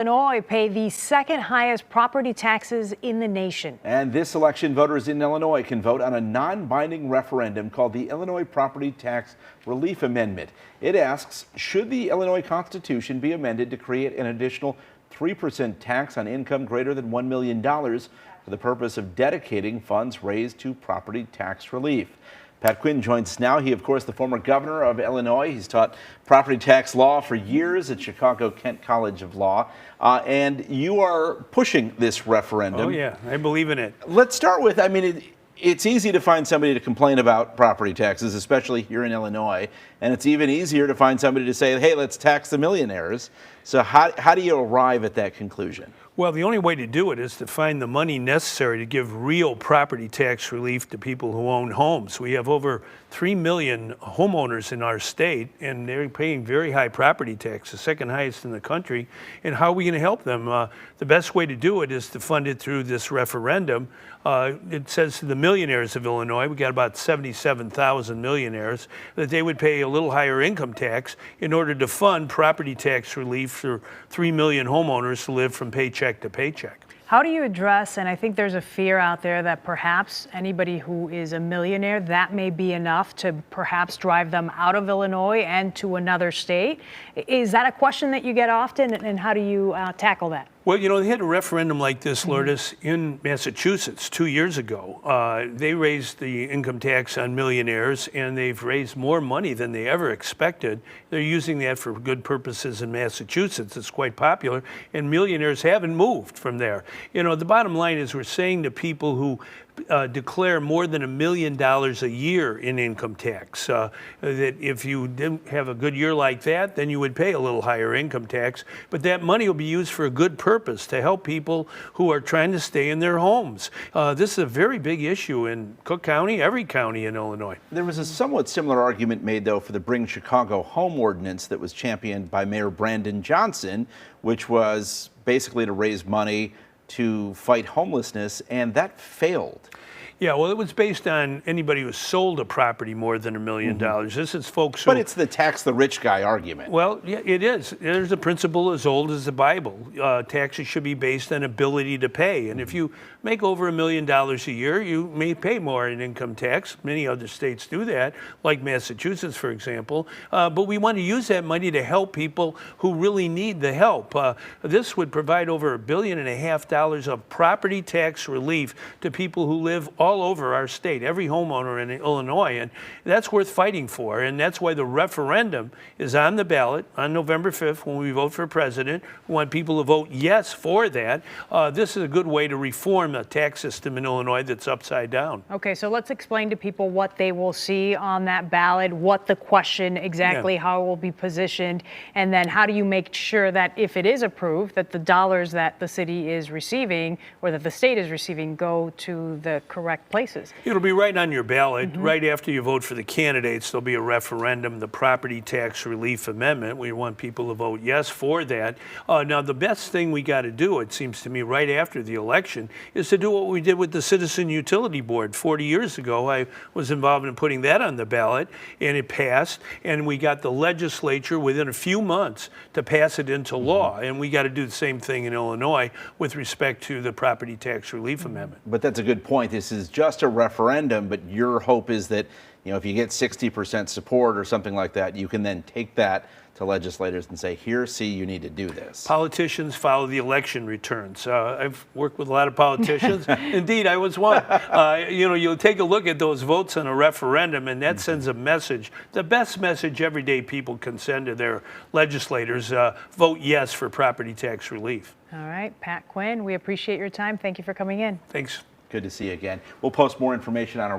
Illinois pay the second highest property taxes in the nation. And this election, voters in Illinois can vote on a non-binding referendum called the Illinois Property Tax Relief Amendment. It asks, should the Illinois Constitution be amended to create an additional 3% tax on income greater than $1 million for the purpose of dedicating funds raised to property tax relief? Pat Quinn joins us now. He, of course, the former governor of Illinois. He's taught property tax law for years at Chicago Kent College of Law. And you are pushing this referendum. Oh, yeah, I believe in it. Let's start with, it's easy to find somebody to complain about property taxes, especially here in Illinois. And it's even easier to find somebody to say, hey, let's tax the millionaires. So how do you arrive at that conclusion? Well, the only way to do it is to find the money necessary to give real property tax relief to people who own homes. We have over 3 million homeowners in our state, and they're paying very high property tax, the second highest in the country. And how are we going to help them? The best way to do it is to fund it through this referendum. It says to the millionaires of Illinois, we got about 77,000 millionaires, that they would pay a little higher income tax in order to fund property tax relief for 3 million homeowners to live from paycheck to paycheck. How do you address, and I think there's a fear out there that perhaps anybody who is a millionaire, that may be enough to perhaps drive them out of Illinois and to another state. Is that a question that you get often, and how do you tackle that? Well, you know, they had a referendum like this, Lourdes, in Massachusetts 2 years ago. They raised the income tax on millionaires, and they've raised more money than they ever expected. They're using that for good purposes in Massachusetts. It's quite popular, and millionaires haven't moved from there. You know, the bottom line is we're saying to people who declare more than $1 million a year in income tax, that if you didn't have a good year like that, then you would pay a little higher income tax. But that money will be used for a good purpose to help people who are trying to stay in their homes. This is a very big issue in Cook County, every county in Illinois. There was a somewhat similar argument made, though, for the Bring Chicago Home ordinance that was championed by Mayor Brandon Johnson, which was basically to raise money to fight homelessness, and that failed. Yeah, well, it was based on anybody who sold a property more than $1 million. This is folks who... But it's the tax the rich guy argument. Well, yeah, it is. There's a principle as old as the Bible. Taxes should be based on ability to pay. And if you make over $1 million a year, you may pay more in income tax. Many other states do that, like Massachusetts, for example. But we want to use that money to help people who really need the help. This would provide over $1.5 billion of property tax relief to people who live all over our state, every homeowner in Illinois, and that's worth fighting for. And that's why the referendum is on the ballot on November 5th when we vote for president. We want people to vote yes for that. This is a good way to reform a tax system in Illinois that's upside down. Okay, so let's explain to people what they will see on that ballot, what the question exactly, how it will be positioned, and then how do you make sure that if it is approved, that the dollars that the city is receiving or that the state is receiving go to the correct places? It'll be right on your ballot. Right after you vote for the candidates, there'll be a referendum, the Property Tax Relief Amendment. We want people to vote yes for that. Now, the best thing we got to do, it seems to me, right after the election, is to do what we did with the Citizen Utility Board 40 years ago. I was involved in putting that on the ballot, and it passed, and we got the legislature within a few months to pass it into law. And we got to do the same thing in Illinois with respect to the Property Tax Relief Amendment. But that's a good point. This is just a referendum, but your hope is that, you know, if you get 60% support or something like that, you can then take that to legislators and say, here, see, you need to do this. Politicians follow the election returns. I've worked with a lot of politicians. Indeed, I was one. You know, you'll take a look at those votes on a referendum, and that sends a message. The best message everyday people can send to their legislators, vote yes for property tax relief. All right, Pat Quinn, we appreciate your time. Thank you for coming in. Thanks. Good to see you again. We'll post more information on our website.